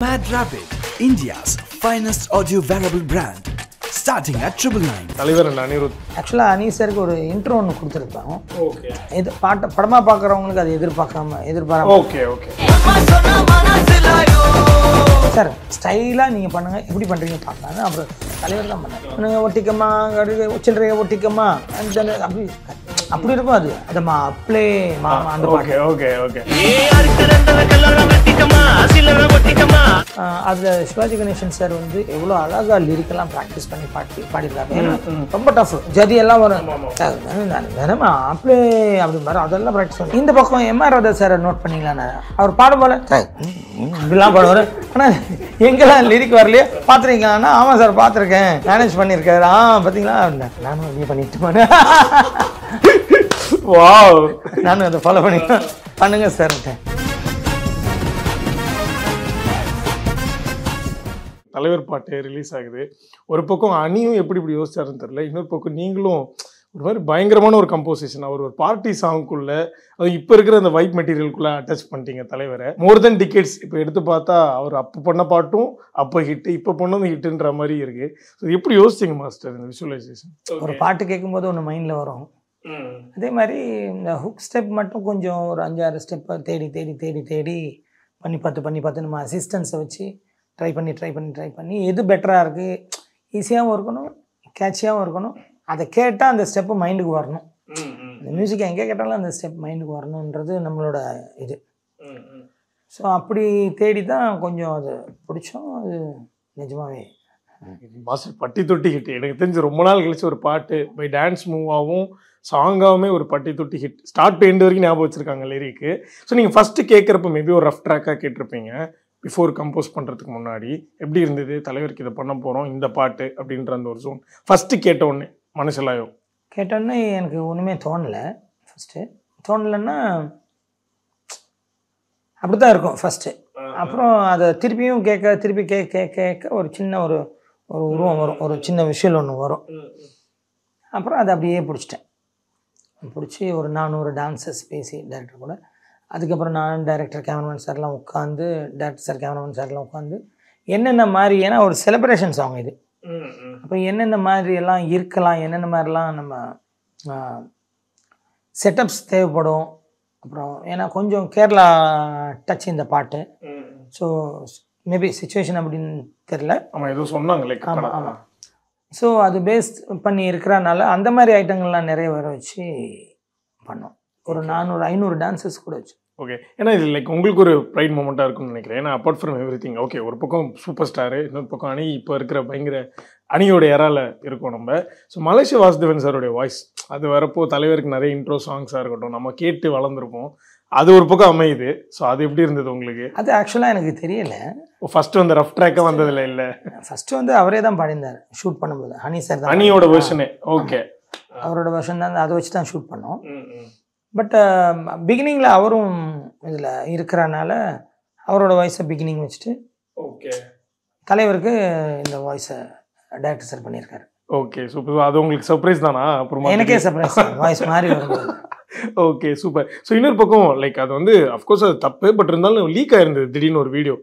Mad Rabbit, India's finest audio wearable brand, starting at 999. தலைவர் அனிருத் ஆக்சுவலாக அனீசருக்கு ஒரு இன்ட்ரோ ஒன்று கொடுத்துருப்போம். ஓகே இது படமாக பார்க்குறவங்களுக்கு அது எதிர்பாராம ஓகே ஓகே சார் ஸ்டைலாக நீங்கள் பண்ணுங்கள், எப்படி பண்ணுறீங்க பார்க்கலாம். அப்புறம் தலைவர் தான் பண்ணாங்க. ஒட்டிக்கம்மா சில்லறைய ஒட்டிக்கம்மா அப்படி இருக்கும். அது அந்த அப்ளே அந்த ஓகே ஓகே ஓகே அதில் சிவாஜி கணேசன் சார் வந்து எவ்வளோ அழகாக லிரிக்கெல்லாம் ப்ராக்டிஸ் பண்ணி பாடிருக்காங்க. ஏன்னா ரொம்ப டஃப் ஜதி எல்லாம் வரும். வேணாமா அப்ளே அப்படி மாதிரி அதெல்லாம் ப்ராக்டிஸ் பண்ணி இந்த பக்கம் எம்ஆர் ராதா சார் நோட் பண்ணிங்களாண்ணா அவர் பாடும் போல இப்படிலாம் பாடுவார். ஆனால் எங்கெல்லாம் லிரிக் வரலையே பார்த்துருக்கீங்களாண்ணா? ஆமாம் சார் பார்த்துருக்கேன், மேனேஜ் பண்ணியிருக்காரு. பார்த்தீங்களா நானும் அப்படியே பண்ணிட்டு வாவ் நானும் அதை ஃபாலோ பண்ணி பண்ணுங்க சார். தலைவர் பாட்டு ரிலீஸ் ஆகுது. ஒரு பக்கம் அணியும் எப்படி இப்படி யோசிச்சாருன்னு தெரியல, இன்னொரு பக்கம் நீங்களும் ஒரு மாதிரி பயங்கரமான ஒரு கம்போசிஷன், அவர் ஒரு பார்ட்டி சாங்குக்குள்ள அது இப்போ இருக்கிற அந்த வைட் மெட்டீரியலுக்குள்ள அட்டாச் பண்ணிட்டீங்க தலைவரை. மோர் தென் டிகேட்ஸ் இப்போ எடுத்து பார்த்தா அவர் அப்போ பண்ண பாட்டும் அப்போ ஹிட்டு, இப்போ பண்ணதும் ஹிட்டுன்ற மாதிரி இருக்கு. ஸோ எப்படி யோசிச்சிங்க மாஸ்டர் இந்த விஷுவலைசேஷன்? ஒரு பாட்டு கேட்கும்போது ஒன்று மைண்டில் வரும். அதே மாதிரி இந்த ஹுக் ஸ்டெப் மட்டும் கொஞ்சம் ஒரு 5-6 ஸ்டெப்பை தேடி தேடி தேடி தேடி பண்ணி பார்த்து நம்ம அசிஸ்டன்ஸை வச்சு ட்ரை பண்ணி எது பெட்டராக இருக்குது, ஈஸியாகவும் இருக்கணும், கேட்சியாகவும் இருக்கணும். அதை கேட்டால் அந்த ஸ்டெப்பு மைண்டுக்கு வரணும். இந்த மியூசிக் எங்கே கேட்டாலும் அந்த ஸ்டெப் மைண்டுக்கு வரணுன்றது நம்மளோட இது. ஸோ அப்படி தேடி தான் கொஞ்சம் அது பிடிச்சோம். அது நிஜமாவே மாஸ்டர் பட்டி தொட்டி ஹிட். எனக்கு தெரிஞ்சு ரொம்ப நாள் கழிச்சு ஒரு பாட்டு பை டான்ஸ் மூவாகவும் சாங்காகவுமே ஒரு பட்டி தொட்டி ஹிட். ஸ்டார்ட் டு எண்ட் வரைக்கும் ஞாபகம் வச்சுருக்காங்க லிரிக்கு. ஸோ நீங்கள் ஃபஸ்ட்டு கேட்குறப்ப மேபி ஒரு ரஃப் ட்ராக்காக கேட்டிருப்பீங்க. பிஃபோர் கம்போஸ் பண்ணுறதுக்கு முன்னாடி எப்படி இருந்தது தலைவருக்கு இதை பண்ண போகிறோம் இந்த பாட்டு அப்படின்ற அந்த ஒரு ஜோன் ஃபஸ்ட்டு கேட்ட உடனே மனசிலாயோ? கேட்டோன்னே எனக்கு ஒன்றுமே தோணலை. தோணலைன்னா அப்படி தான் இருக்கும் ஃபஸ்ட்டு. அப்புறம் அதை திருப்பி கேட்க ஒரு சின்ன ஒரு உருவம் வரும், ஒரு சின்ன விஷுவல் ஒன்று வரும். அப்புறம் அதை அப்படியே பிடிச்சி ஒரு 400 டான்சர்ஸ் பேசி டைரக்டர் கூட. அதுக்கப்புறம் நான் டைரக்டர் கேமராமேன் சார்லாம் உட்காந்து, டேரக்டர் சார் கேமராமேன் சார்லாம் உட்காந்து என்னென்ன மாதிரி, ஏன்னா ஒரு செலிப்ரேஷன் சாங் இது. அப்போ என்னென்ன மாதிரியெல்லாம் இருக்கலாம், என்னென்ன மாதிரிலாம் நம்ம செட்டப்ஸ் தேவைப்படும். அப்புறம் ஏன்னா கொஞ்சம் கேரளா டச் இந்த பாட்டு. ஸோ மேபி சிச்சுவேஷன் அப்படின்னு தெரில. ஆமாம் ஏதோ சொன்னாங்களே. ஆமாம். ஸோ அது பேஸ் பண்ணி இருக்கிறனால அந்த மாதிரி ஐட்டங்கள்லாம் நிறைய வர வச்சு பண்ணோம். ஒரு 400-500 டான்சஸ் கூட வச்சு. ஓகே. ஏன்னா இது லைக் உங்களுக்கு ஒரு ப்ரைட் மூமெண்ட்டாக இருக்கும்னு நினைக்கிறேன். ஏன்னா apart from every thing, okay ஒரு பக்கம் சூப்பர் ஸ்டாரு, இன்னொரு பக்கம் அணி இப்போ இருக்கிற பயங்கர அணியோட ஏரால இருக்கும் நம்ம. ஸோ மலேசியா வாசுதேவன் சாருடைய வாய்ஸ் அது வரப்போ தலைவருக்கு நிறைய இன்ட்ரோ சாங்ஸாக இருக்கட்டும் நம்ம கேட்டு வளர்ந்துருப்போம். அது ஒரு பக்கம் அமையுது. ஸோ அது எப்படி இருந்தது உங்களுக்கு? அது ஆக்சுவலாக எனக்கு தெரியலை. ஃபர்ஸ்ட் வந்து ரஃப் ட்ராக்காக வந்ததில்ல? இல்லை, ஃபஸ்ட்டு வந்து அவரே தான் பாடியிருந்தார் ஷூட் பண்ணும்போது. ஹனி சார் தான் அணியோட வெர்ஷனே. ஓகே, அவரோட வெர்ஷன் தான், அதை வச்சு தான் ஷூட் பண்ணோம். பட் பிகினிங்கில் அவரும் இதில் இருக்கிறனால அவரோட வாய்ஸை பிகினிங் வச்சுட்டு ஓகே தலைவருக்கு இந்த வாய்ஸை டைரக்டர் சார் பண்ணியிருக்காரு. Okay super. அது உங்களுக்கு சர்ப்ரைஸ் தானா? அப்புறமா எனக்கே சர்ப்ரைஸ், வாய்ஸ் மாதிரி வரும்போது. Okay super. ஸோ இன்னொரு பக்கம் லைக் அது வந்து அஃப்கோர்ஸ் அது தப்பு, பட் இருந்தாலும் லீக் ஆயிருந்தது திடீர்னு ஒரு வீடியோ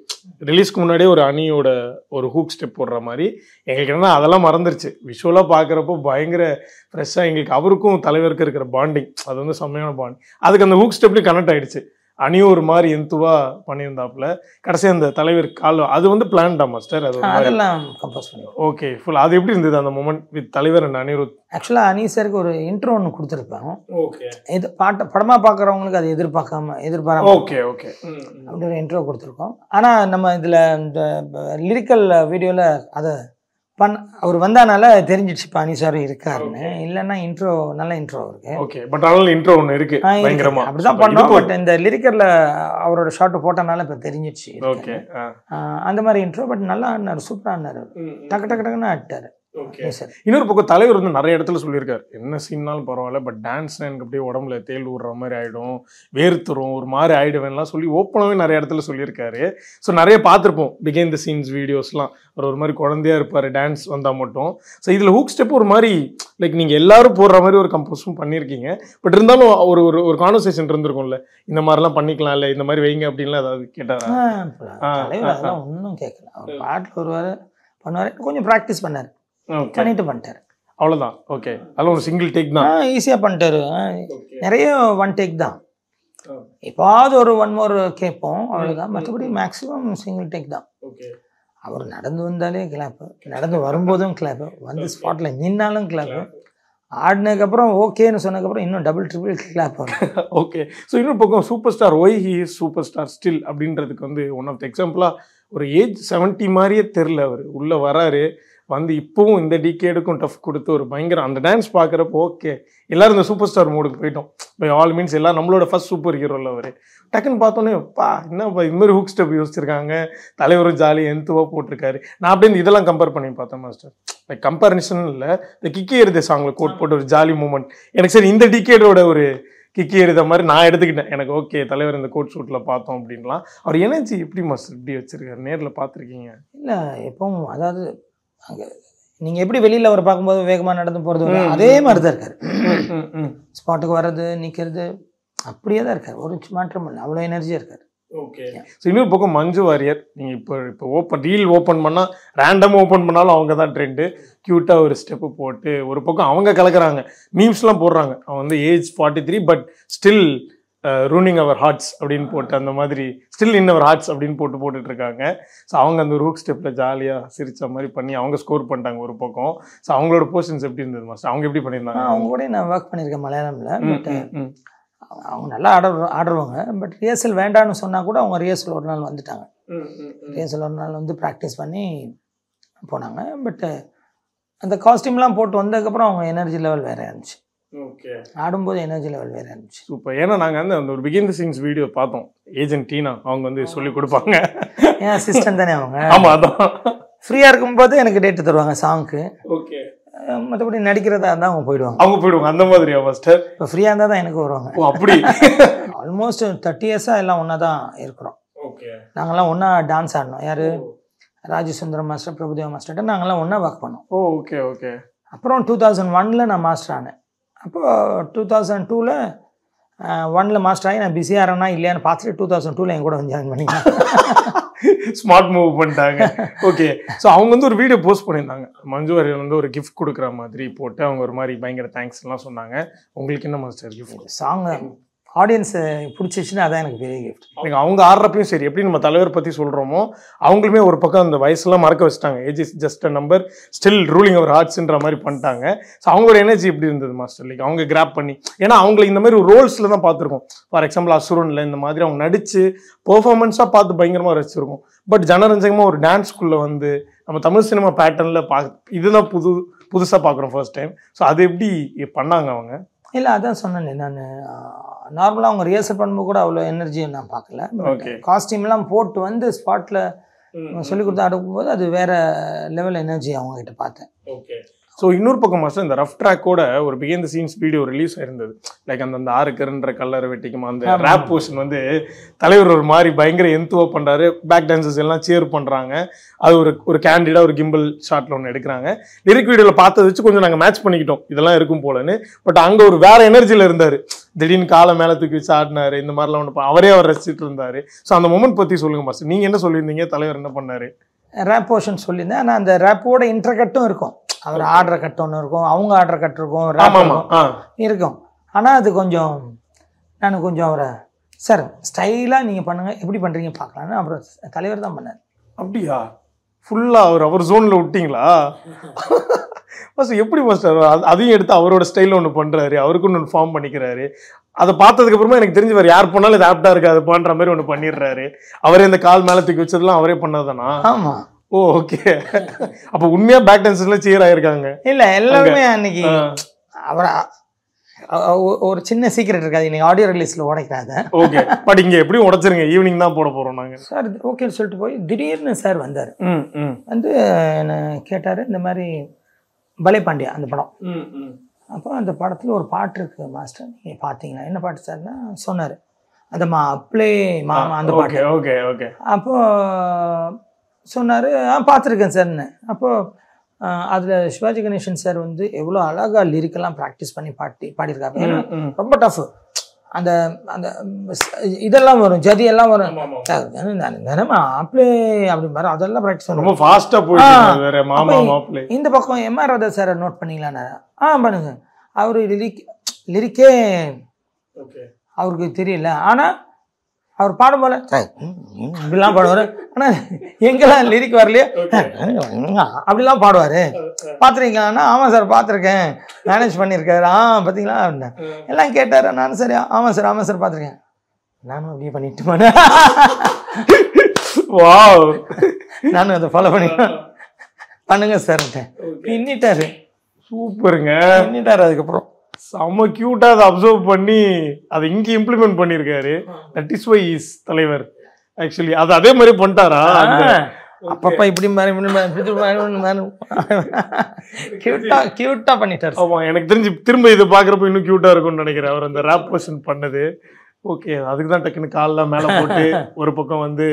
ரிலீஸ்க்கு முன்னாடியே ஒரு அணியோட ஒரு ஹூக் ஸ்டெப் போடுற மாதிரி. எங்களுக்கு என்னன்னா அதெல்லாம் மறந்துருச்சு. விஷுவலாக பார்க்குறப்போ பயங்கர ஃப்ரெஷ்ஷாக எங்களுக்கு அவருக்கும் தலைவருக்கு இருக்கிற பாண்டிங் அது வந்து செம்மையான பாண்ட். அதுக்கு அந்த ஹூக் ஸ்டெப்லேயும் கனெக்ட் ஆகிடுச்சு. அணியும் ஒரு மாதிரி எந்துவா பண்ணியிருந்தாப்புல கடைசி அந்த தலைவர் கால் அது வந்து பிளான்டா மாஸ்டர்? அது அதெல்லாம் கம்போஸ் பண்ணி. Okay full. அது எப்படி இருந்தது அந்த மொமெண்ட் வித் தலைவர் அண்ட் அனிருத்? ஆக்சுவலாக அனீசருக்கு ஒரு இன்ட்ரோ ஒன்று கொடுத்துருப்பேன். ஓகே. இது படமாக பார்க்குறவங்களுக்கு அது எதிர்பாராம ஓகே ஓகே அப்படி ஒரு இன்ட்ரோ கொடுத்துருக்கோம். ஆனால் நம்ம இதில் இந்த லிரிக்கல் வீடியோவில் அதை அவர் வந்தனால தெரிஞ்சிடுச்சு இப்போ அனி சார் இருக்காருன்னு. இல்லைன்னா இன்ட்ரோ நல்ல இன்ட்ரோ இருக்கு. ஓகே. பட் அதனால இன்ட்ரோ ஒன்று இருக்கு பயங்கரமா அப்படிதான் பண்ணோம். பட் இந்த லிரிக்கல்ல அவரோட ஷார்ட் போட்டனால இப்போ தெரிஞ்சிடுச்சு. ஓகே. அந்த மாதிரி இன்ட்ரோ. பட் நல்லா ஆடினார், சூப்பராக ஆடினார். டக்கு டக்குன்னு ஆடிட்டாரு. இன்னொரு பக்கம் தலைவர் வந்து நிறைய இடத்துல சொல்லியிருக்காரு, என்ன சீன்னாலும் பரவாயில்ல, பட் டான்ஸ்னா எனக்கு அப்படியே உடம்புல தேல் விடுற மாதிரி ஆகிடும், வேர்த்துரும், ஒரு மாதிரி ஆகிடுவேன்லாம் சொல்லி ஓப்பனாகவே நிறைய இடத்துல சொல்லியிருக்காரு. ஸோ நிறைய பார்த்துருப்போம் பிகைண்ட் த சீன்ஸ் வீடியோஸ்லாம். ஒரு மாதிரி குழந்தையா இருப்பார் டான்ஸ் வந்தால் மட்டும். ஸோ இதில் ஹூக் ஸ்டெப் ஒரு மாதிரி லைக் நீங்கள் எல்லாரும் போடுற மாதிரி ஒரு கம்போஸும் பண்ணியிருக்கீங்க. பட் இருந்தாலும் ஒரு ஒரு கான்வர்சேஷன் இருந்திருக்கும்ல, இந்த மாதிரிலாம் பண்ணிக்கலாம் இல்லை, இந்த மாதிரி வைங்க அப்படின்லாம் ஏதாவது கேட்டாரா? அதெல்லாம் ஒன்றும் கேட்கல. அவர் பாட்டில் வருவார் பண்ணுவார், கொஞ்சம் ப்ராக்டிஸ் பண்ணார், பண்ணிட்டார், அவ்வளோதான். ஓகே, அதெல்லாம் ஒரு சிங்கிள் டேக் தான், ஈஸியாக பண்ணிட்டாரு. நிறைய ஒன் டேக் தான், எப்பாவது ஒரு ஒன் மோர் கேட்போம், அவ்வளோதான். மற்றபடி மேக்ஸிமம் சிங்கிள் டேக் தான். அவர் நடந்து வந்தாலே கிளாப்பு, நடந்து வரும்போதும் கிளாப்பு, வந்து ஸ்பாட்டில் நின்னாலும் கிளாப்பு, ஆடினதுக்கப்புறம் ஓகேன்னு சொன்னதுக்கப்புறம் இன்னும் டபுள் ட்ரிபிள் கிளாப் வரும். ஓகே. ஸோ இன்னொரு பக்கம் super star, why he is super star still அப்படின்றதுக்கு வந்து ஒன் ஆஃப் த எக்ஸாம்பிளாக ஒரு ஏஜ் 70 மாதிரியே தெரில, அவர் உள்ளே வராரு, வந்து இப்போவும் இந்த டிகேடுக்கும் டஃப் கொடுத்து ஒரு பயங்கர அந்த டான்ஸ் பார்க்குறப்போ ஓகே எல்லோரும் இந்த சூப்பர் ஸ்டார் மோடுக்கு போயிட்டோம். பை ஆல் மீன்ஸ் எல்லாம் நம்மளோட ஃபர்ஸ்ட் சூப்பர் ஹீரோவில் அவர். டக்குன்னு பார்த்தோன்னே பா என்னப்பா இதுமாதிரி ஹூக் ஸ்டெப் யோசிச்சிருக்காங்க, தலைவரும் ஜாலி எந்துவாக போட்டிருக்காரு. நான் அப்படியே இதெல்லாம் கம்பேர் பண்ணி பார்த்தேன் மாஸ்டர். லைக் கம்பேரிசன் இல்லை, இந்த கிக்கி எறித சாங்கில் கோட் போட்டு ஒரு ஜாலி மூமெண்ட் எனக்கு சரி இந்த டிகேடோட ஒரு கிக்கி எறித மாதிரி நான் எடுத்துக்கிட்டேன். எனக்கு ஓகே தலைவர் இந்த கோட் ஷூட்டில் பார்த்தோம் அப்படின்லாம். அவர் எனர்ஜி எப்படி மாஸ்டர் இப்படி வச்சிருக்காரு, நேரில் பார்த்துருக்கீங்க? இல்லை எப்பவும் அதாவது அங்கே நீங்கள் எப்படி வெளியில் அவர் பார்க்கும்போது வேகமாக நடந்து போகிறது அதே மாதிரி தான் இருக்கார். ஸ்பாட்டுக்கு வர்றது நிற்கிறது அப்படியே தான் இருக்கார், ஒரு மாற்றம் இல்லை, அவ்வளோ எனர்ஜியாக இருக்கார். ஓகே. ஸோ இன்னொரு பக்கம் மஞ்சு வாரியர், நீங்கள் இப்போ ரீல் ஓப்பன் பண்ணால் ரேண்டமாக ஓப்பன் பண்ணாலும் அவங்க தான் ட்ரெண்டு, க்யூட்டாக ஒரு ஸ்டெப்பு போட்டு ஒரு பக்கம் அவங்க கலக்கிறாங்க, மீம்ஸ்லாம் போடுறாங்க. அவன் வந்து age 43 but still ruling our hearts அப்படின்னு போட்டு அந்த மாதிரி ஸ்டில் இன் அவர் ஹார்ட்ஸ் அப்படின்னு போட்டுட்ருக்காங்க. ஸோ அவங்க அந்த ஒரு ஹூக் ஸ்டெப்பில் ஜாலியாக சிரித்த மாதிரி பண்ணி அவங்க ஸ்கோர் பண்ணிட்டாங்க ஒரு பக்கம். ஸோ அவங்களோட போர்ஷன்ஸ் எப்படி இருந்தது மாஸ்டர், அவங்க எப்படி பண்ணியிருந்தாங்க? அவங்க கூட நான் ஒர்க் பண்ணியிருக்கேன் மலையாளமில். பட் அவங்க நல்லா ஆடுறவங்க. பட் ரிஹர்சல் வேண்டான்னு சொன்னால் கூட அவங்க ரிஹர்சல் ஒரு நாள் வந்துட்டாங்க. ரிஹர்சல் ஒரு நாள் வந்து ப்ராக்டிஸ் பண்ணி போனாங்க. பட் அந்த காஸ்டியூம்லாம் போட்டு வந்ததுக்கப்புறம் அவங்க எனர்ஜி லெவல் வேறு இருந்துச்சு. ஓகே. ஆடும்போது எனர்ஜி லெவல் வேறு இருந்துச்சு. சூப்பர். ஏன்னா நாங்கள் வந்து அந்த ஒரு பிகின் தி சீன்ஸ் வீடியோ பார்த்தோம், ஏஜென்ட் டீனா அவங்க வந்து சொல்லி கொடுப்பாங்க. ஏன் அசிஸ்டன்ட் தானே அவங்க? ஆமாம், அதான் ஃப்ரீயாக இருக்கும்போது எனக்கு டேட்டு தருவாங்க சாங்க்கு. ஓகே. மற்றபடி நடிக்கிறதா இருந்தால் அவங்க போயிடுவாங்க அந்த மாதிரியா மாஸ்டர்? இப்போ ஃப்ரீயாக இருந்தால் தான் எனக்கு வருவாங்க. ஓ அப்படி. ஆல்மோஸ்ட் 30 இயர்ஸாக எல்லாம் ஒன்றா தான் இருக்கிறோம். ஓகே. நாங்கள்லாம் ஒன்றா டான்ஸ் ஆடினோம். யார்? ராஜசுந்தரம் மாஸ்டர், பிரபுதேவா மாஸ்டர்கிட்ட நாங்கள்லாம் ஒன்றா ஒர்க் பண்ணோம். ஓ ஓகே ஓகே. அப்புறம் 2001 நான் மாஸ்டர் ஆனேன். அப்போது 2002 1 மாஸ்டர் ஆகி நான் பிஸியாக இருந்தேன்னா இல்லையான்னு பார்த்துட்டு 2002 என் கூட வந்து ஜாயின் பண்ணிக்கலாம். ஸ்மார்ட் மூவ் பண்ணிட்டாங்க. ஓகே. ஸோ அவங்க வந்து ஒரு வீடியோ போஸ்ட் பண்ணியிருந்தாங்க, மஞ்சு வாரியர் வந்து ஒரு கிஃப்ட் கொடுக்குற மாதிரி போட்டு அவங்க ஒரு மாதிரி பயங்கர தேங்க்ஸ்லாம் சொன்னாங்க. உங்களுக்கு என்ன மாஸ்டர் கிஃப்ட்? சாங் ஆடியன்ஸு பிடிச்சிச்சுன்னா அதான் எனக்கு பெரிய கிஃப்ட். நீங்கள் அவங்க ஆடுறப்பையும் சரி, எப்படி நம்ம தலைவர் பற்றி சொல்கிறோமோ அவங்களுமே ஒரு பக்கம் அந்த வயசுலாம் மறக்க வச்சுட்டாங்க. Age is just a number, still ruling our ஹார்ட்ஸ்ன்ற மாதிரி பண்ணிட்டாங்க. ஸோ அவங்களோட எனர்ஜி எப்படி இருந்தது மாஸ்டர்? லைக் அவங்க கிராப் பண்ணி, ஏன்னா அவங்களை இந்த மாதிரி ஒரு ரோல்ஸில் தான் பார்த்துருக்கோம். ஃபார் எக்ஸாம்பிள் அசுரனில் இந்த மாதிரி அவங்க நடித்து பெர்ஃபார்மன்ஸாக பார்த்து பயங்கரமாக ரசிச்சிருக்கோம். பட் ஜனரஞ்சகமாக ஒரு டான்ஸ்குள்ளே வந்து நம்ம தமிழ் சினிமா பேட்டர்னில் இதுதான் புதுசாக பார்க்குறோம் ஃபர்ஸ்ட் டைம். ஸோ அது எப்படி பண்ணாங்க அவங்க? இல்லை அதான் சொன்னேன் நான், நார்மலாக அவங்க ரிஹர்சல் பண்ணும்போது கூட அவ்வளோ எனர்ஜியை நான் பார்க்கல. காஸ்டியூம்லாம் போட்டு வந்து ஸ்பாட்டில் சொல்லிக் கொடுத்து ஆடும்போது அது வேறு லெவல் எனர்ஜி அவங்ககிட்ட பார்த்தேன். ஓகே. ஸோ இன்னொரு பக்கம் மாஸ்டர் இந்த ரஃப் ட்ராக்கோட ஒரு behind the scenes video release ஆயிருந்தது. லைக் அந்த ஆறுக்கருன்ற கல்லறை வெட்டிக்குமா அந்த ரேப் போர்ஷன் வந்து தலைவர் ஒரு மாதிரி பயங்கர எந்துவா பண்ணுறாரு, பேக் டான்சர்ஸ் எல்லாம் சேர் பண்ணுறாங்க. அது ஒரு கேண்டிடாக ஒரு கிம்பிள் ஷாட்டில் ஒன்று எடுக்கிறாங்க. லிரிக் வீடியோவில் பார்த்ததை வச்சு கொஞ்சம் நாங்கள் மேட்ச் பண்ணிக்கிட்டோம் இதெல்லாம் இருக்கும் போலன்னு. பட் அங்கே ஒரு வேறு எனர்ஜியில் இருந்தார், திடீர்னு காலை மேலே தூக்கி வச்சு ஆடினார், இந்த மாதிரிலாம் ஒன்று அவரே அவர் ரசிச்சுட்டு இருந்தார். ஸோ அந்த மொமெண்ட் பற்றி சொல்லுங்கள் மாஸ்டர், நீங்கள் என்ன சொல்லியிருந்தீங்க, தலைவர் என்ன பண்ணார்? ரேப் போர்ஷன் சொல்லியிருந்தேன். ஆனால் அந்த ரேப்போட இன்டர்கட்டும் இருக்கும், அவர் ஆடுற கட்டு ஒன்று இருக்கும், அவங்க ஆடுற கட்டு இருக்கும், இருக்கும். ஆனால் அது கொஞ்சம் நான் கொஞ்சம் அவரை சார் ஸ்டைலாக நீங்கள் பண்ணுங்கள், எப்படி பண்ணுறீங்க பார்க்கலான்னு அப்புறம் தலைவர் தான் பண்ணார். அப்படியா? ஃபுல்லாக அவர் ஜோனில் விட்டிங்களா? மாஸ்டர் எப்படி மாஸ்டர் அதையும் எடுத்து அவரோட ஸ்டைலில் ஒன்று பண்ணுறாரு, அவருக்குன்னு ஒன்று ஃபார்ம் பண்ணிக்கிறாரு. அதை பார்த்ததுக்கப்புறமா எனக்கு தெரிஞ்சு வேறு யார் பண்ணாலும் இது ஆப்டாக இருக்காது பண்ணுற மாதிரி ஒன்று பண்ணிடுறாரு. அவரே இந்த கால் மேலே தூக்கி வச்சதெல்லாம் அவரே பண்ணதானா? ஆமாம். ஓ ஓகே. அப்போ உண்மையா பேக் டான்சர்ஸ்லாம் சேர் ஆயிருக்காங்க? இல்லை எல்லாருமே அன்னைக்கு அவரை ஒரு சின்ன சீக்ரெட் இருக்காது, இன்னைக்கு ஆடியோ ரிலீஸில் உடைக்காத. ஓகே. பட் இங்கே எப்படியும் உடைச்சிருங்க, ஈவினிங் தான் போட போகிறோம் நாங்கள். சார் ஓகேன்னு சொல்லிட்டு போய் திடீர்னு சார் வந்தார். வந்து என்னை கேட்டார், இந்த மாதிரி பலே பாண்டியா அந்த படம். அப்போ அந்த படத்தில் ஒரு பாட்டு இருக்குது மாஸ்டர், நீங்கள் பார்த்தீங்களா? என்ன பாட்டு சார்னா சொன்னார், அந்த அப்ளே மாமா அந்த பாட்டு. Okay okay. அப்போது சொன்னார், பார்த்துருக்கேன் சார்ன்னு. அப்போது அதில் சிவாஜி கணேசன் சார் வந்து எவ்வளோ அழகாக லிரிக்கெல்லாம் ப்ராக்டிஸ் பண்ணி பாடியிருக்காங்க. ரொம்ப டஃப். அந்த அந்த இதெல்லாம் வரும், ஜதியெல்லாம் வரும், மாப்பிளே அப்படி மாதிரி அதெல்லாம் ப்ராக்டிஸ் பண்ணுவோம். இந்த பக்கம் எம்ஆர் ராதா சாரை நோட் பண்ணீங்களாண்ணா? பண்ணுங்க. அவர் லிரிக்கே அவருக்கு தெரியல, ஆனால் அவர் பாடும் போல இப்படிலாம் பாடுவார். ஆனால் எங்கெல்லாம் லிரிக் வரலையோ அப்படிலாம் பாடுவார். பார்த்துருக்கீங்களாண்ணா? ஆமாம் சார் பார்த்துருக்கேன், மேனேஜ் பண்ணியிருக்காரு. பார்த்தீங்களா அப்படின்னா எல்லாம் கேட்டார். நானும் சரி ஆமாம் சார் பார்த்துருக்கேன், நானும் அப்படியே பண்ணிட்டு போனேன். நானும் அதை ஃபாலோ பண்ணிட்டேன். பண்ணுங்க சார் பின்னிட்டாரு. சூப்பருங்க. பின்னிட்டாரு. அதுக்கப்புறம் செம்ம கியூட்டா அதை அப்சர்வ் பண்ணி அதை இங்க இம்ப்ளிமெண்ட் பண்ணிருக்காரு. தட் இஸ் வை இஸ் தலைவர் ஆக்சுவலி. அது அதே மாதிரி பண்ணிட்டாரா? அப்பப்பா இப்படி கியூட்டா பண்ணிட்டாரு. ஆமா, எனக்கு தெரிஞ்சு திரும்ப இது பாக்குறப்ப இன்னும் கியூட்டா இருக்கும்னு நினைக்கிறேன் அவர் அந்த ரேப் பர்சன் பண்ணது. ஓகே, அதுக்கு தான் டக்குன்னு காலில் மேலே போட்டு ஒரு பக்கம் வந்து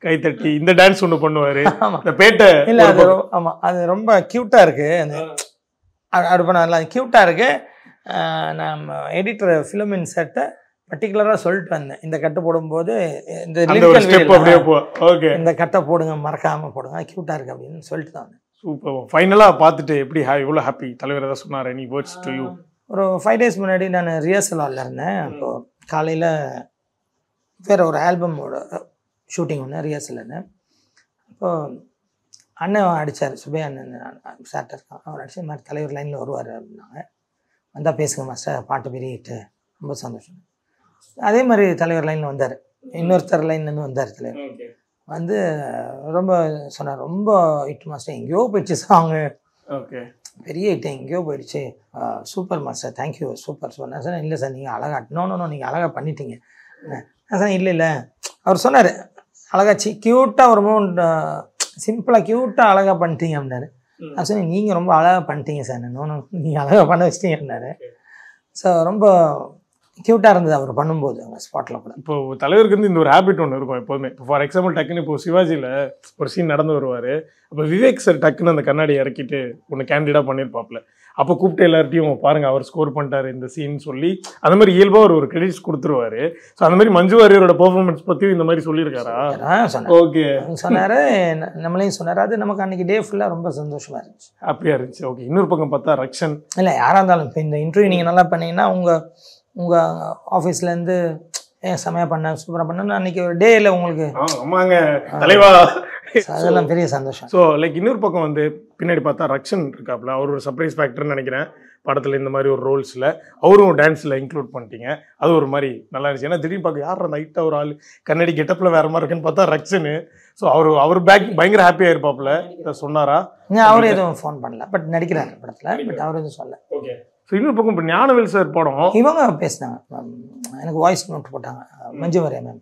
கை தட்டி இந்த டான்ஸ் ஒன்று பண்ணுவாரு. இந்த பேட்டை இல்லை அது ஆமாம், அது ரொம்ப கியூட்டா இருக்கு. அந்த அப்படி பண்ண கியூட்டா இருக்கு. நம்ம எடிட்டர் ஃபிலிமின் செட்டை பர்டிகுலராக சொல்லிட்டு வந்தேன், இந்த கட்டு போடும்போது இந்த கட்டை போடுங்க, மறக்காமல் போடுங்க, க்யூட்டாக இருக்குது அப்படின்னு சொல்லிட்டு தான் வந்தேன். சூப்பர். ஃபைனலாக பார்த்துட்டு எப்படி எவ்வளோ ஹாப்பி? தலைவர் ஏதாவது சொன்னார்? Any words to you? ஒரு 5 days முன்னாடி நான் ரிஹர்சல் ஹாலில் இருந்தேன். அப்போது காலையில் வேறு ஒரு ஆல்பமோட ஷூட்டிங் ஒன்று ரிஹர்சல் இருந்தேன். அப்போது அண்ணன் அடித்தார், சுபே அண்ணன் சார்ட்டர் இருக்கான், அவர் அடிச்சு இந்த மாதிரி தலைவர் லைனில் வருவார் அப்படின்னாங்க. வந்தால் பேசுங்க மாஸ்டர், பாட்டு பெரியட்டு, ரொம்ப சந்தோஷம். அதே மாதிரி தலைவர் லைனில் வந்தார், இன்னொருத்தர் லைன்லேருந்து வந்தார். தலைவர் வந்து ரொம்ப சொன்னார், ரொம்ப ஹிட் மாஸ்டர், எங்கேயோ போயிடுச்சு சாங்கு, ஓகே பெரிய ஹிட்டு எங்கேயோ போயிடுச்சு, சூப்பர் மாஸ்டர், தேங்க்யூ சூப்பர் சொன்னார். சார் இல்லை சார் நீங்கள் அழகாக நோ நீங்கள் அழகாக பண்ணிட்டீங்க. சார் இல்லை அவர் சொன்னார், அழகாச்சு க்யூட்டாக ஒரு மூமெண்ட், சிம்பிளாக க்யூட்டாக அழகாக பண்ணிட்டீங்க அப்படின்னாரு. நான் சொன்னேன், நீங்கள் ரொம்ப அழகாக பண்ணிட்டீங்க சார், நீங்கள் அழகாக பண்ண வச்சிட்டீங்க அப்படின்னாரு. ஸோ ரொம்ப க்யூட்டாக இருந்தது அவர் பண்ணும்போது அவங்க ஸ்பாட்டில் கூட. இப்போ தலைவருக்கு வந்து இந்த ஒரு ஹேபிட் ஒன்று இருக்கும் எப்போதுமே. இப்போ ஃபார் எக்ஸாம்பிள் டக்குன்னு இப்போ சிவாஜியில் ஒரு சீன் நடந்து வருவார், அப்போ விவேக் சார் டக்குன்னு அந்த கண்ணாடி இறக்கிட்டு ஒன்று கேண்டிடாக பண்ணியிருப்பாப்புல. அப்போ கூப்பிட்டு எல்லார்ட்டையும் பாருங்கள் அவர் ஸ்கோர் பண்ணிட்டாரு இந்த சீன் சொல்லி அந்த மாதிரி இயல்பாக ஒரு கிரெடிட்ஸ் கொடுத்துருவாரு. ஸோ அந்த மாதிரி மஞ்சு வாரியரோட பெர்ஃபார்மன்ஸ் பற்றியும் இந்த மாதிரி சொல்லியிருக்காரா? ஓகே சொன்னார், நம்மளையும் சொன்னார். அது நமக்கு அன்றைக்கி டே ஃபுல்லாக ரொம்ப சந்தோஷமாக இருந்துச்சு, ஹாப்பியாக இருந்துச்சு. ஓகே, இன்னொரு பக்கம் பார்த்தா ரக்ஷன் இல்லை யாராக இருந்தாலும் இப்போ இந்த இன்டர்வியூ நீங்கள் நல்லா பண்ணீங்கன்னா உங்கள் ஆஃபீஸ்லேருந்து ஏன் செமையாக பண்ண சூப்பராக பண்ண அன்றைக்கி ஒரு டே இல்லை உங்களுக்கு. ஆமாங்க தலைவா, அதெல்லாம் பெரிய சந்தோஷம். ஸோ லைக் இன்னொரு பக்கம் வந்து பின்னாடி பார்த்தா ரக்ஷன் இருக்காப்புல, அவர் ஒரு சர்ப்ரைஸ் ஃபேக்டர்னு நினைக்கிறேன் படத்தில். இந்த மாதிரி ஒரு ரோல்ஸில் அவரும் டான்ஸில் இன்க்ளூட் பண்ணிட்டீங்க, அது ஒரு மாதிரி நல்லா இருந்துச்சு. ஏன்னா திடீர்னு பார்க்க யார் அந்த ஹைட்டாக ஒரு ஆள் கண்ணாடி கெட்டப்பில் வேறு மாதிரி இருக்குன்னு பார்த்தா ரக்ஷனு. ஸோ அவர் பயங்கர ஹாப்பியாக இருப்பாப்புல, சொன்னாரா? அவர் எதுவும் ஃபோன் பண்ணல, பட் நடிக்கிறார் படத்தில், பட் அவர் எதுவும் சொல்லலை. ஓகே. ஸோ இன்னொரு பக்கம் இப்போ ஞானவேல் சார் படம் இவங்க பேசினாங்க, எனக்கு வாய்ஸ் நோட் போட்டாங்க, மஞ்சு வாரியர் மேம்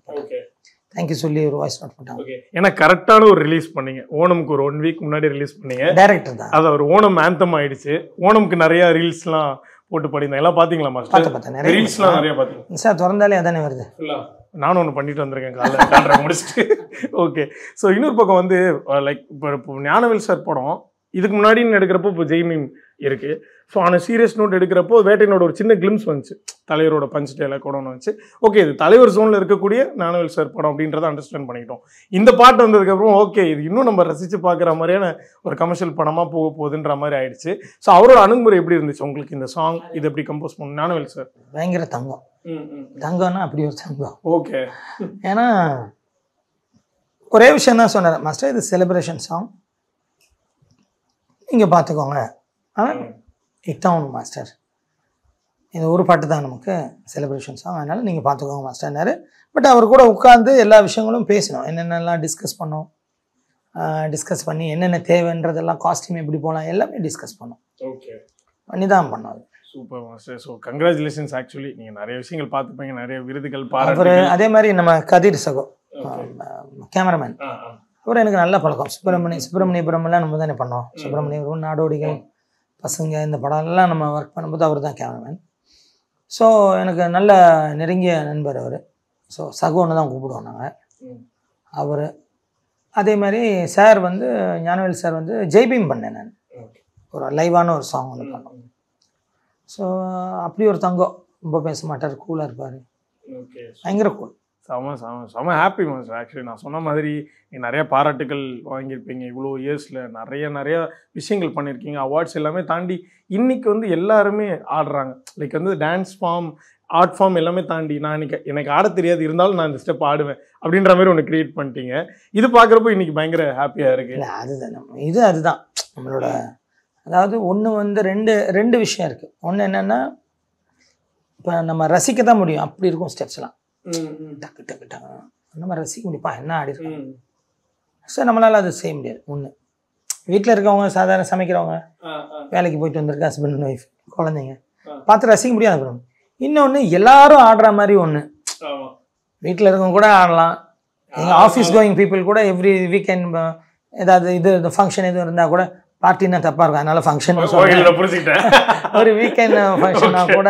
தேங்க்யூ சொல்லி ஒரு வாய்ஸ் நோட் போட்டாங்க. ஏன்னா கரெக்டான ஒரு ரிலீஸ் பண்ணீங்க, ஓணமுக்கு ஒரு 1 வீக் முன்னாடி ரிலீஸ் பண்ணீங்க. டைரக்டர் தான், அது ஒரு ஓணம் ஆந்தம் ஆயிடுச்சு. ஓணமுக்கு நிறைய ரீல்ஸ்லாம் போட்டு படிந்தேன், எல்லாம் பார்த்தீங்களா மாஸ்டர்? பார்த்தேன், ரீல்ஸ்லாம் நிறைய பார்த்தீங்க சார், திறந்தாலே அதானே வருது. நானும் ஒன்று பண்ணிட்டு வந்திருக்கேன் காலையில் முடிச்சுட்டு. ஓகே. ஸோ இன்னொரு பக்கம் வந்து லைக் இப்போ ஞானவேல் சார் படம் இதுக்கு முன்னாடின்னு எடுக்கிறப்போ இப்போ ஜெய்மீன் இருக்குது. ஸோ ஆன சீரியஸ் நோட் எடுக்கிறப்போ வேட்டையனோட ஒரு சின்ன கிளிம்ஸ் வந்துச்சு, தலைவரோட பஞ்ச் டேல கூட ஒன்று வந்துச்சு. ஓகே, இது தலைவர் ஜோனில் இருக்கக்கூடிய ஞானவேல் சார் படம் அப்படின்றத அண்டர்ஸ்டாண்ட் பண்ணிக்கிட்டோம். இந்த பாட்டு வந்ததுக்கப்புறம் ஓகே இது இன்னும் நம்ம ரசித்து பார்க்குற மாதிரியான ஒரு கமர்ஷியல் படமாக போக போகுதுன்ற மாதிரி ஆயிடுச்சு. ஸோ அவரோட அணுகுமுறை எப்படி இருந்துச்சு உங்களுக்கு? இந்த சாங் இது எப்படி கம்போஸ் பண்ணணும் ஞானவேல் சார்? பயங்கர தங்கம், தங்கம்னா அப்படி ஒரு தங்கம். ஓகே. ஏன்னா ஒரே விஷயம் தான் சொன்னார் மாஸ்டர், இது செலிப்ரேஷன் சாங், நீங்கள் பார்த்துக்கோங்க, ஆனால் ஹிட்டாகணும் மாஸ்டர், இது ஒரு பாட்டு தான் நமக்கு செலிப்ரேஷன் சாங், அதனால் நீங்கள் பார்த்துக்கோங்க மாஸ்டர்னாரு. பட் அவர் கூட உட்காந்து எல்லா விஷயங்களும் பேசணும், என்னென்னலாம் டிஸ்கஸ் பண்ணோம், டிஸ்கஸ் பண்ணி என்னென்ன தேவைன்றதெல்லாம், காஸ்டியூம் எப்படி போகலாம் எல்லாமே டிஸ்கஸ் பண்ணோம். ஓகே, பண்ணி தான் பண்ணோம். Super master. So congratulations. Actually நீங்கள் நிறைய விஷயங்கள் பார்த்துப்பீங்க, நிறைய விருதுகள் அவர். அதே மாதிரி நம்ம கதிர் சகோ கேமராமேன், அவர் எனக்கு நல்ல பழக்கம். சுப்பிரமணியபுரம்லாம் நம்ம தானே பண்ணோம், சுப்பிரமணியபுரம், நாடோடிகள், பசங்க இந்த படம்லாம் நம்ம ஒர்க் பண்ணும்போது அவர் தான் கேமராமேன். ஸோ எனக்கு நல்ல நெருங்கிய நண்பர் அவர். ஸோ சகோன்னு தான் கூப்பிடுவோம் நாங்கள். அவர் அதே மாதிரி சார் வந்து ஞானவேல் சார் வந்து ஜெய்பீம் பண்ணேன் நான். ஒரு லைவான ஒரு சாங் ஒன்று பண்ணோம். ஸோ அப்படி ஒரு தங்கம், ரொம்ப பேச மாட்டார், கூலாக இருப்பார், பயங்கர கூல். செம ஹாப்பி மாஸ்டர். ஆக்சுவலி நான் சொன்ன மாதிரி நிறைய பாராட்டுகள் வாங்கியிருப்பீங்க இவ்வளோ இயர்ஸில், நிறைய விஷயங்கள் பண்ணியிருக்கீங்க. அவார்ட்ஸ் எல்லாமே தாண்டி இன்னைக்கு வந்து எல்லாருமே ஆடுறாங்க. லைக் வந்து டான்ஸ் ஃபார்ம், ஆர்ட் ஃபார்ம் எல்லாமே தாண்டி நான் எனக்கு ஆட தெரியாது, இருந்தாலும் நான் இந்த ஸ்டெப் ஆடுவேன் அப்படின்ற மாதிரி ஒன்று க்ரியேட் பண்ணிட்டீங்க. இது பார்க்குறப்போ இன்னைக்கு பயங்கர ஹாப்பியாக இருக்கு. இல்லை அதுதான் அதுதான் நம்மளோட, அதாவது ஒன்று வந்து ரெண்டு விஷயம் இருக்குது. ஒன்று என்னென்னா, இப்போ நம்ம ரசிக்க தான் முடியும், அப்படி இருக்கும் ஸ்டெப்ஸ்லாம். டக்கு டக்கு டக்கு நம்ம ரசிக்க முடியுப்பா என்ன ஆடி இருக்கோம். ஸோ நம்மளால் அது செய்ய முடியாது. ஒன்று வீட்டில் இருக்கவங்க, சாதாரண சமைக்கிறவங்க, வேலைக்கு போயிட்டு வந்திருக்க ஹஸ்பண்ட் அண்ட் ஒய்ஃப், குழந்தைங்க பார்த்து ரசிக்க முடியாது. அப்புறம் இன்னொன்று எல்லாரும் ஆடுற மாதிரி ஒன்று, வீட்டில் இருக்கவங்க கூட ஆடலாம், எங்கள் ஆஃபீஸ் கோயிங் பீப்புள் கூட எவ்ரி வீக்கெண்ட் ஏதாவது இது ஃபங்க்ஷன் எதுவும் இருந்தால் கூட, பார்ட்டின்னா தப்பாக இருக்கும் அதனால ஃபங்க்ஷன் ஒரு வீக்கெண்ட் ஃபங்க்ஷன்னா கூட,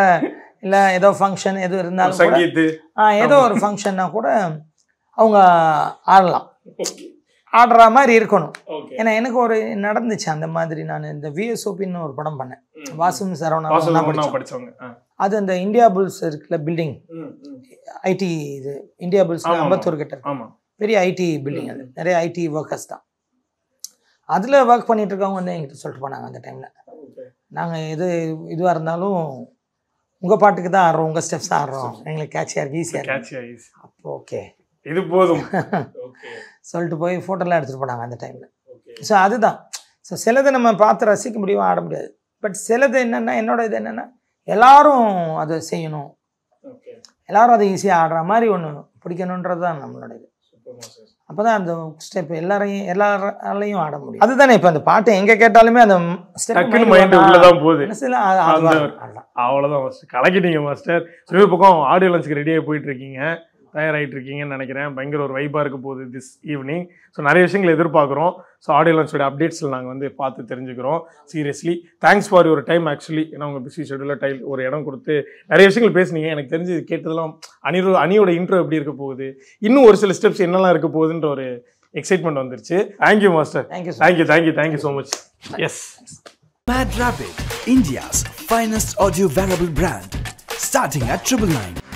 இல்லை ஏதோ ஃபங்க்ஷன் எதுவும் இருந்தாலும் ஏதோ ஒரு ஃபங்க்ஷன்னா கூட அவங்க ஆடலாம், ஆடுற மாதிரி இருக்கணும். ஏன்னா எனக்கு ஒரு நடந்துச்சு அந்த மாதிரி. நான் இந்த விஎஸ்ஓபின்னு ஒரு படம் பண்ணேன், வாசும் சரவணா படித்தவங்க. அது அந்த இந்தியா புல்ஸ் இருக்குல்ல பில்டிங், ஐடி இது இந்தியா புல்ஸ் அம்பத்தூர் கிட்ட பெரிய ஐடி பில்டிங், அது நிறைய ஐடி ஒர்க்கர்ஸ் தான். அதில் ஒர்க் பண்ணிட்டு இருக்கவங்க வந்து என்கிட்ட சொல்லிட்டு போனாங்க அந்த டைமில், நாங்கள் இதுவாக இருந்தாலும் உங்கள் பாட்டுக்கு தான் ஆடுறோம், உங்கள் ஸ்டெப்ஸ் தான் ஆடுறோம், எங்களுக்கு கேட்சியாக இருக்குது, ஈஸியாக இருக்குது. அப்போ ஓகே இது போதும் சொல்லிட்டு போய் ஃபோட்டோலாம் எடுத்துகிட்டு போனாங்க அந்த டைமில். ஸோ அதுதான். ஸோ சிலதை நம்ம பார்த்து ரசிக்க முடியும், ஆட முடியாது. பட் சிலது என்னென்னா, என்னோட இது என்னென்னா, எல்லாரும் அதை செய்யணும், எல்லாரும் அதை ஈஸியாக ஆடுற மாதிரி ஒன்று பிடிக்கணுன்றது தான் நம்மளோட இது. அப்போ தான் அந்த ஸ்டெப் எல்லாராலையும் ஆட முடியும். அதுதானே இப்போ அந்த பாட்டு எங்கே கேட்டாலுமே அந்த ஸ்டெப் உள்ளதான் போகுது. அவ்வளோதான் மாஸ்டர், கலக்கிட்டீங்க மாஸ்டர். ஒரு பக்கம் ஆடியோ லான்ச்சுக்கு ரெடியாக போயிட்டு இருக்கீங்க, தயாராகிட்டு இருக்கீங்கன்னு நினைக்கிறேன். பயங்கர ஒரு வைபாக இருக்க போகுது திஸ் ஈவினிங். ஸோ நிறைய விஷயங்கள் எதிர்பார்க்குறோம். ஸோ ஆடியோ லான்ச்சோட அப்டேட்ஸில் நாங்கள் வந்து பார்த்து தெரிஞ்சுக்கிறோம். Seriously thanks for your time. Actually ஏன்னா உங்கள் பிஸி ஷெடியூலில் ஒரு இடம் கொடுத்து நிறைய விஷயங்கள் பேசுனீங்க. எனக்கு தெரிஞ்சு கேட்டதெல்லாம் அணியோட இன்ட்ரோ எப்படி இருக்க போகுது, இன்னும் ஒரு சில ஸ்டெப்ஸ் என்னெல்லாம் இருக்க போகுதுன்ற ஒரு எக்ஸைட்மெண்ட் வந்துருச்சு. Thank you master. Thank you so much. Yes, Mad Rapid, India's finest audio wearable brand, starting at 999.